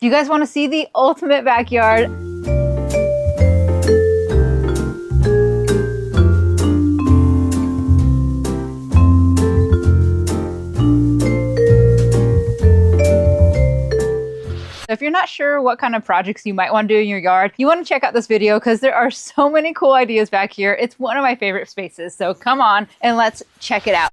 Do you guys want to see the ultimate backyard? If you're not sure what kind of projects you might want to do in your yard, you want to check out this video because there are so many cool ideas back here. It's one of my favorite spaces. So come on and let's check it out.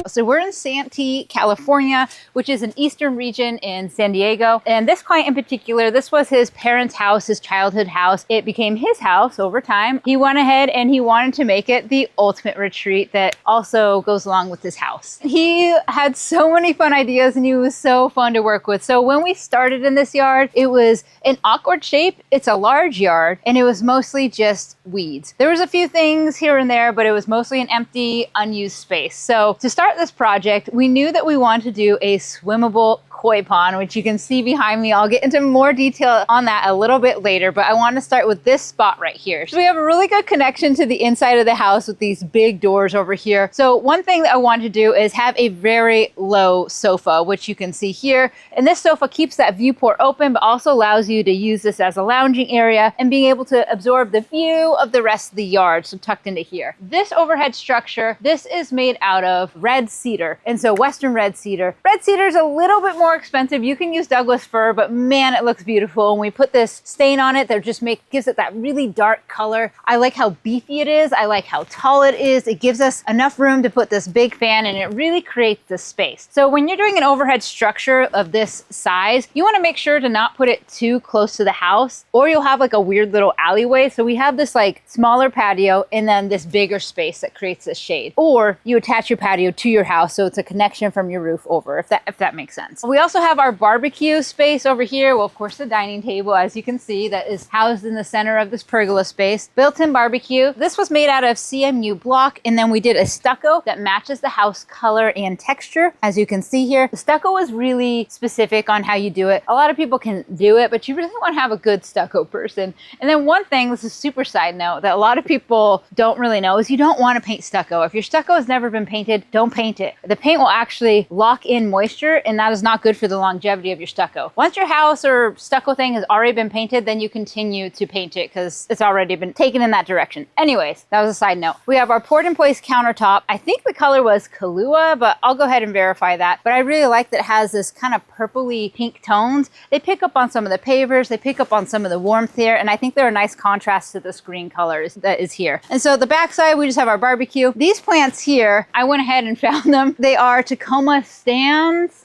So we're in Santee, California, which is an eastern region in San Diego. And this client in particular, this was his parents' house, his childhood house. It became his house over time. He went ahead and he wanted to make it the ultimate retreat that also goes along with his house. He had so many fun ideas and he was so fun to work with. So when we started in this yard, it was an awkward shape. It's a large yard and it was mostly just weeds. There was a few things here and there, but it was mostly an empty, unused space. So to start this project, we knew that we wanted to do a swimmable koi pond, which you can see behind me. I'll get into more detail on that a little bit later, but I want to start with this spot right here. So we have a really good connection to the inside of the house with these big doors over here. So one thing that I want to do is have a very low sofa, which you can see here. And this sofa keeps that viewport open, but also allows you to use this as a lounging area and being able to absorb the view of the rest of the yard, so tucked into here. This overhead structure, this is made out of red cedar. And so Western red cedar. Red cedar is a little bit more expensive. You can use Douglas fir, but man, it looks beautiful. And we put this stain on it that just gives it that really dark color. I like how beefy it is. I like how tall it is. It gives us enough room to put this big fan and it really creates the space. So when you're doing an overhead structure of this size, you want to make sure to not put it too close to the house or you'll have like a weird little alleyway. So we have this like smaller patio and then this bigger space that creates this shade. Or you attach your patio to your house so it's a connection from your roof over, if that makes sense. We also have our barbecue space over here. Well, of course, the dining table, as you can see, that is housed in the center of this pergola space. Built-in barbecue. This was made out of CMU block, and then we did a stucco that matches the house color and texture. As you can see here, the stucco is really specific on how you do it. A lot of people can do it, but you really want to have a good stucco person. And then one thing, this is a super side note, that a lot of people don't really know is you don't want to paint stucco. If your stucco has never been painted, don't paint it. The paint will actually lock in moisture, and that is not good for the longevity of your stucco. Once your house or stucco thing has already been painted, then you continue to paint it because it's already been taken in that direction. Anyways, that was a side note. We have our poured in place countertop. I think the color was Kahlua, but I'll go ahead and verify that. But I really like that it has this kind of purpley pink tones. They pick up on some of the pavers, they pick up on some of the warmth here, and I think they're a nice contrast to this green colors that is here. And so the backside, we just have our barbecue. These plants here, I went ahead and found them. They are Tacoma stands.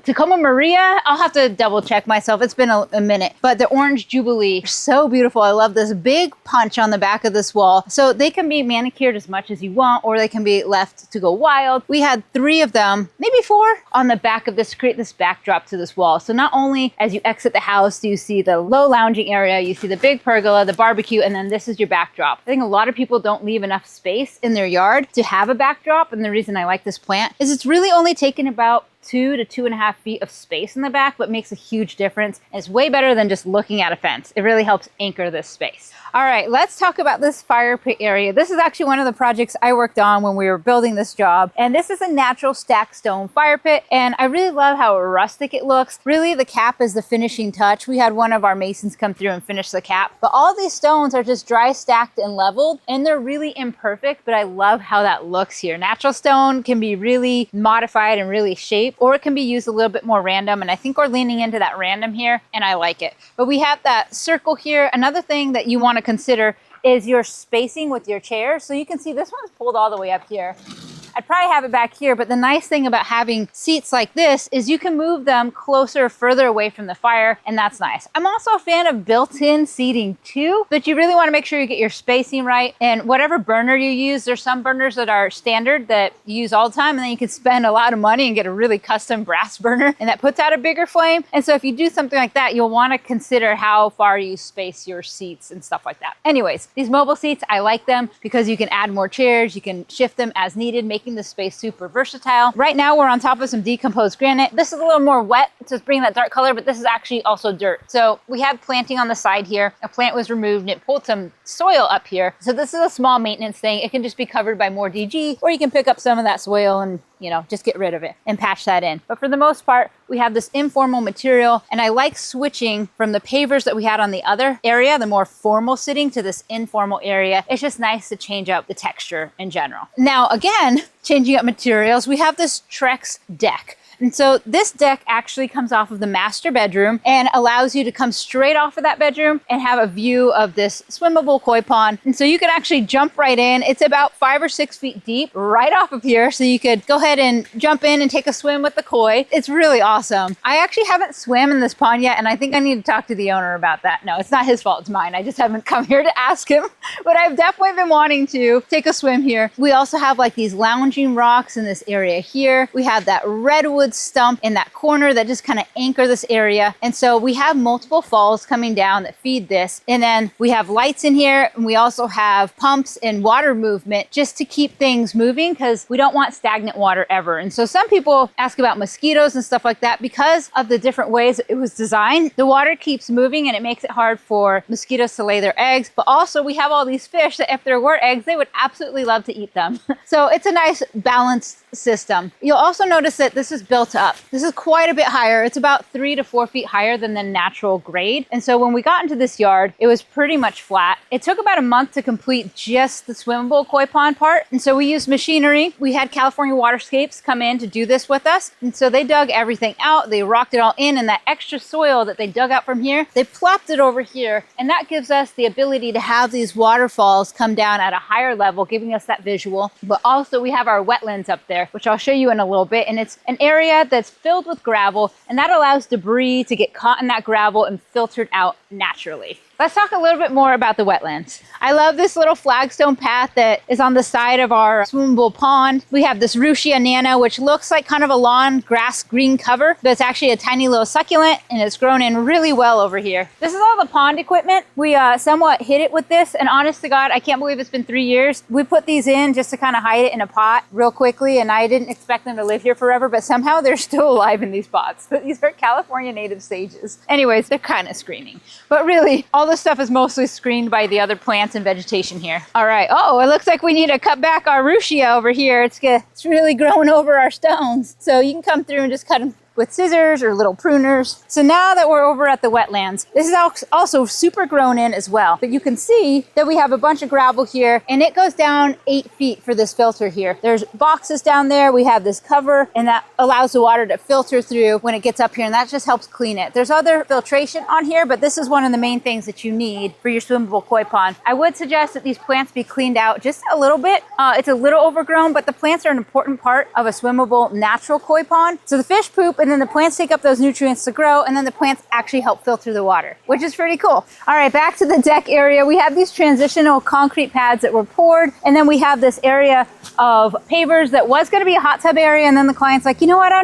Tacoma Maria, I'll have to double check myself. It's been a minute, but the orange jubilee, so beautiful. I love this big punch on the back of this wall. So they can be manicured as much as you want, or they can be left to go wild. We had 3 of them, maybe 4 on the back of this to create this backdrop to this wall. So not only as you exit the house, do you see the low lounging area, you see the big pergola, the barbecue, and then this is your backdrop. I think a lot of people don't leave enough space in their yard to have a backdrop. And the reason I like this plant is it's really only taken about 2 to 2.5 feet of space in the back, but makes a huge difference. And it's way better than just looking at a fence. It really helps anchor this space. All right, let's talk about this fire pit area. This is actually one of the projects I worked on when we were building this job. And this is a natural stacked stone fire pit. And I really love how rustic it looks. Really, the cap is the finishing touch. We had one of our masons come through and finish the cap. But all these stones are just dry stacked and leveled. And they're really imperfect, but I love how that looks here. Natural stone can be really modified and really shaped, or it can be used a little bit more random. And I think we're leaning into that random here, and I like it. But we have that circle here. Another thing that you want to consider is your spacing with your chairs. So you can see this one's pulled all the way up here. I'd probably have it back here, but the nice thing about having seats like this is you can move them closer, further away from the fire, and that's nice. I'm also a fan of built-in seating too, but you really want to make sure you get your spacing right. And whatever burner you use, there's some burners that are standard that you use all the time, and then you can spend a lot of money and get a really custom brass burner, and that puts out a bigger flame. And so if you do something like that, you'll want to consider how far you space your seats and stuff like that. Anyways, these mobile seats, I like them because you can add more chairs, you can shift them as needed, making the space super versatile. Right now we're on top of some decomposed granite. This is a little more wet to bring that dark color, but this is actually also dirt. So we had planting on the side here. A plant was removed and it pulled some soil up here. So this is a small maintenance thing. It can just be covered by more DG, or you can pick up some of that soil and you know, just get rid of it and patch that in. But for the most part, we have this informal material, and I like switching from the pavers that we had on the other area, the more formal sitting, to this informal area. It's just nice to change up the texture in general. Now, again, changing up materials, we have this Trex deck. And so this deck actually comes off of the master bedroom and allows you to come straight off of that bedroom and have a view of this swimmable koi pond. And so you can actually jump right in. It's about 5 or 6 feet deep right off of here. So you could go ahead and jump in and take a swim with the koi. It's really awesome. I actually haven't swam in this pond yet, and I think I need to talk to the owner about that. No, it's not his fault, it's mine. I just haven't come here to ask him, but I've definitely been wanting to take a swim here. We also have like these lounging rocks in this area here. We have that redwood stump in that corner that just kind of anchor this area. And so we have multiple falls coming down that feed this. And then we have lights in here, and we also have pumps and water movement just to keep things moving, because we don't want stagnant water ever. And so some people ask about mosquitoes and stuff like that. Because of the different ways it was designed, the water keeps moving and it makes it hard for mosquitoes to lay their eggs. But also we have all these fish that if there were eggs, they would absolutely love to eat them. So it's a nice balanced system. You'll also notice that this is built up. This is quite a bit higher. It's about 3 to 4 feet higher than the natural grade. And so when we got into this yard, it was pretty much flat. It took about a month to complete just the swimmable koi pond part. And so we used machinery. We had California Waterscapes come in to do this with us. And so they dug everything out. They rocked it all in, and that extra soil that they dug out from here, they plopped it over here. And that gives us the ability to have these waterfalls come down at a higher level, giving us that visual. But also we have our wetlands up there, which I'll show you in a little bit. And it's an area that's filled with gravel, and that allows debris to get caught in that gravel and filtered out naturally. Let's talk a little bit more about the wetlands. I love this little flagstone path that is on the side of our swimmable pond. We have this Ruscia nana, which looks like kind of a lawn grass green cover, but it's actually a tiny little succulent, and it's grown in really well over here. This is all the pond equipment. We somewhat hid it with this, and honest to God, I can't believe it's been 3 years. We put these in just to kind of hide it in a pot real quickly, and I didn't expect them to live here forever, but somehow they're still alive in these pots. But these are California native sages. Anyways, they're kind of screaming. But really, all this stuff is mostly screened by the other plants and vegetation here. All right. Oh, it looks like we need to cut back our Ruscia over here. It's really growing over our stones. So you can come through and just cut them with scissors or little pruners. So now that we're over at the wetlands, this is also super grown in as well. But you can see that we have a bunch of gravel here, and it goes down 8 feet for this filter here. There's boxes down there. We have this cover, and that allows the water to filter through when it gets up here, and that just helps clean it. There's other filtration on here, but this is one of the main things that you need for your swimmable koi pond. I would suggest that these plants be cleaned out just a little bit. It's a little overgrown, but the plants are an important part of a swimmable natural koi pond. So the fish poop, and then the plants take up those nutrients to grow, and then the plants actually help filter the water, which is pretty cool. All right, back to the deck area. We have these transitional concrete pads that were poured, and then we have this area of pavers that was going to be a hot tub area, and then the client's like, you know what, I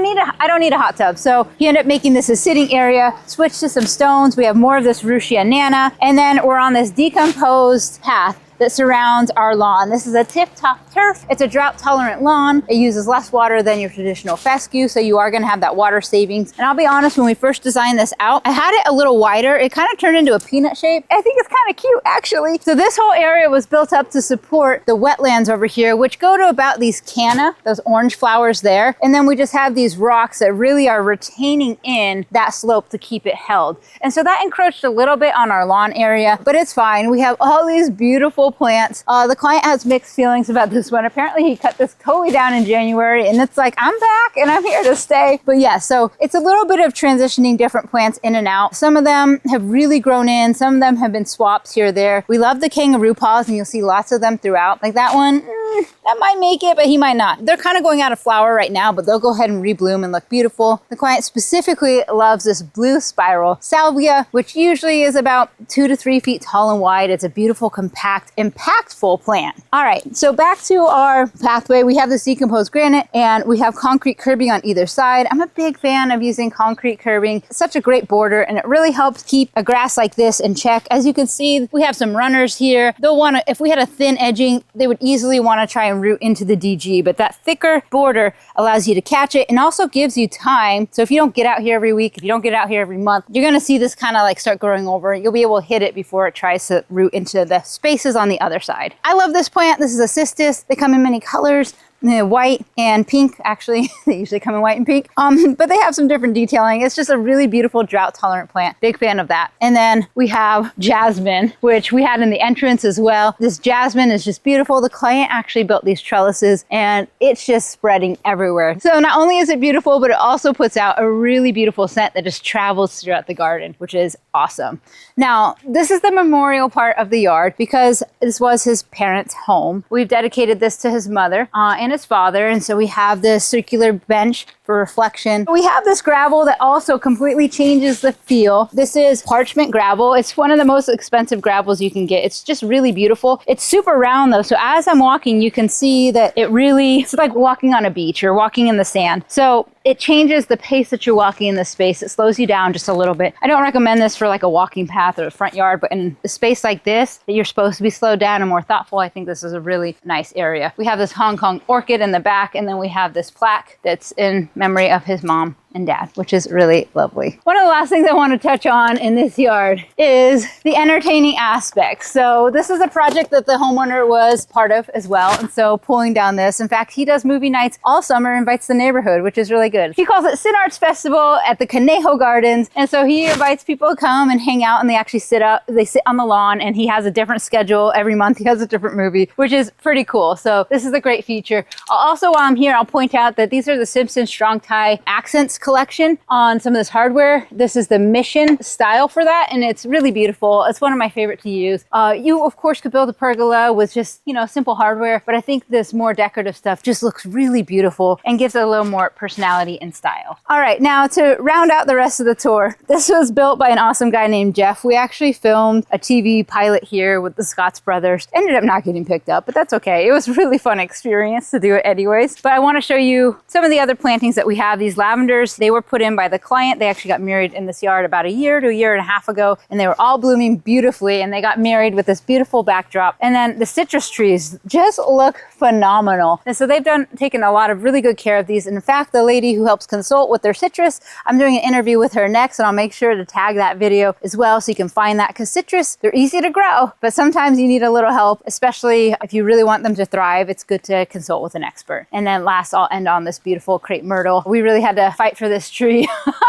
don't need a hot tub. So he ended up making this a sitting area, switched to some stones. We have more of this Ruscia nana, and then we're on this decomposed path that surrounds our lawn. This is a tip-top turf. It's a drought-tolerant lawn. It uses less water than your traditional fescue, so you are gonna have that water savings. And I'll be honest, when we first designed this out, I had it a little wider. It kind of turned into a peanut shape. I think it's kind of cute, actually. So this whole area was built up to support the wetlands over here, which go to about these canna, those orange flowers there. And then we just have these rocks that really are retaining in that slope to keep it held. And so that encroached a little bit on our lawn area, but it's fine. We have all these beautiful plants. The client has mixed feelings about this one. Apparently he cut this totally down in January, and it's like, I'm back and I'm here to stay. But yeah, so it's a little bit of transitioning different plants in and out. Some of them have really grown in. Some of them have been swaps here or there. We love the kangaroo paws, and you'll see lots of them throughout. Like that one, that might make it, but he might not. They're kind of going out of flower right now, but they'll go ahead and rebloom and look beautiful. The client specifically loves this blue spiral salvia, which usually is about 2 to 3 feet tall and wide. It's a beautiful, compact, impactful plant. All right, so back to our pathway. We have this decomposed granite, and we have concrete curbing on either side. I'm a big fan of using concrete curbing. It's such a great border, and it really helps keep a grass like this in check. As you can see, we have some runners here. They'll want to, if we had a thin edging, they would easily want to try and root into the DG, but that thicker border allows you to catch it and also gives you time. So if you don't get out here every week, if you don't get out here every month, you're going to see this kind of like start growing over. You'll be able to hit it before it tries to root into the spaces on the other side. I love this plant. This is a cistus. They come in many colors. white and pink. Actually, they usually come in white and pink, but they have some different detailing. It's just a really beautiful drought tolerant plant. Big fan of that. And then we have jasmine, which we had in the entrance as well. This jasmine is just beautiful. The client actually built these trellises and it's just spreading everywhere. So not only is it beautiful, but it also puts out a really beautiful scent that just travels throughout the garden, which is awesome. Now, this is the memorial part of the yard because this was his parents' home. We've dedicated this to his mother and his father. And so we have this circular bench for reflection. We have this gravel that also completely changes the feel. This is parchment gravel. It's one of the most expensive gravels you can get. It's just really beautiful. It's super round though. So as I'm walking, you can see that it's like walking on a beach or walking in the sand. So it changes the pace that you're walking in this space. It slows you down just a little bit. I don't recommend this for like a walking path or a front yard, but in a space like this that you're supposed to be slowed down and more thoughtful, I think this is a really nice area. We have this Hong Kong orchid in the back, and then we have this plaque that's in memory of his mom and dad, which is really lovely. One of the last things I want to touch on in this yard is the entertaining aspect. So this is a project that the homeowner was part of as well. And so pulling down this, in fact, he does movie nights all summer, invites the neighborhood, which is really good. He calls it Sin Arts Festival at the Conejo Gardens. And so he invites people to come and hang out, and they actually sit on the lawn, and he has a different schedule every month. He has a different movie, which is pretty cool. So this is a great feature. Also, while I'm here, I'll point out that these are the Simpson Strong Tie accents collection on some of this hardware. This is the Mission style for that, and it's really beautiful. It's one of my favorite to use. You of course could build a pergola with just, simple hardware, but I think this more decorative stuff just looks really beautiful and gives it a little more personality and style. All right, now to round out the rest of the tour, this was built by an awesome guy named Jeff. We actually filmed a TV pilot here with the Scott's brothers. Ended up not getting picked up, but that's okay. It was a really fun experience to do it anyways. But I want to show you some of the other plantings that we have. These lavenders, they were put in by the client. They actually got married in this yard about a year to a year and a half ago, and they were all blooming beautifully, and they got married with this beautiful backdrop. And then the citrus trees just look phenomenal. And so they've taken a lot of really good care of these. And in fact, the lady who helps consult with their citrus, I'm doing an interview with her next, and I'll make sure to tag that video as well so you can find that, because citrus, they're easy to grow, but sometimes you need a little help, especially if you really want them to thrive. It's good to consult with an expert. And then last, I'll end on this beautiful crepe myrtle. We really had to fight for this tree.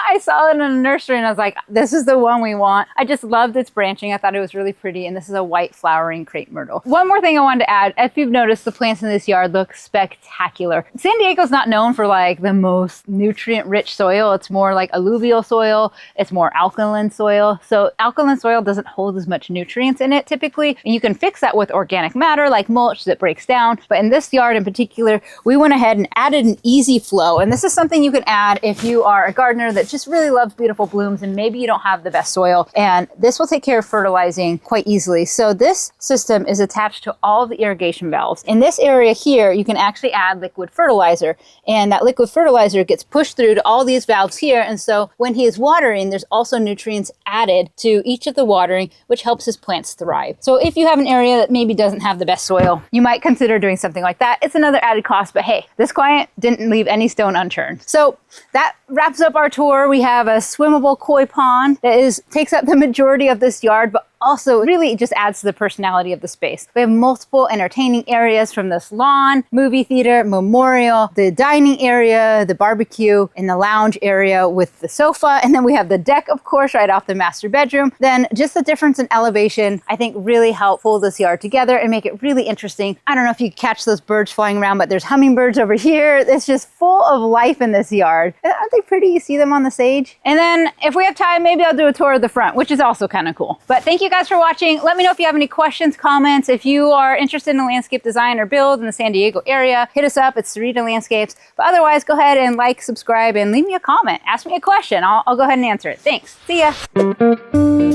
I saw it in a nursery and I was like, this is the one we want. I just loved its branching. I thought it was really pretty. And this is a white flowering crepe myrtle. One more thing I wanted to add, if you've noticed, the plants in this yard look spectacular. San Diego's not known for like the most nutrient rich soil. It's more like alluvial soil. It's more alkaline soil. So alkaline soil doesn't hold as much nutrients in it typically. And you can fix that with organic matter like mulch that breaks down. But in this yard in particular, we went ahead and added an easy flow. And this is something you can add if you are a gardener that just really loves beautiful blooms and maybe you don't have the best soil. And this will take care of fertilizing quite easily. So this system is attached to all the irrigation valves. In this area here, you can actually add liquid fertilizer, and that liquid fertilizer gets pushed through to all these valves here. And so when he is watering, there's also nutrients added to each of the watering, which helps his plants thrive. So if you have an area that maybe doesn't have the best soil, you might consider doing something like that. It's another added cost, but hey, this client didn't leave any stone unturned. So that wraps up our tour. We have a swimmable koi pond that takes up the majority of this yard, but also really just adds to the personality of the space. We have multiple entertaining areas, from this lawn, movie theater, memorial, the dining area, the barbecue, and the lounge area with the sofa. And then we have the deck, of course, right off the master bedroom. Then just the difference in elevation, I think really help pull this yard together and make it really interesting. I don't know if you catch those birds flying around, but there's hummingbirds over here. It's just full of life in this yard. Aren't they pretty? You see them on the sage. And then if we have time, maybe I'll do a tour of the front, which is also kind of cool. But thank you guys for watching. Let me know if you have any questions, comments. If you are interested in landscape design or build in the San Diego area, hit us up. It's Sarita Landscapes. But otherwise, go ahead and like, subscribe, and leave me a comment. Ask me a question. I'll go ahead and answer it. Thanks. See ya.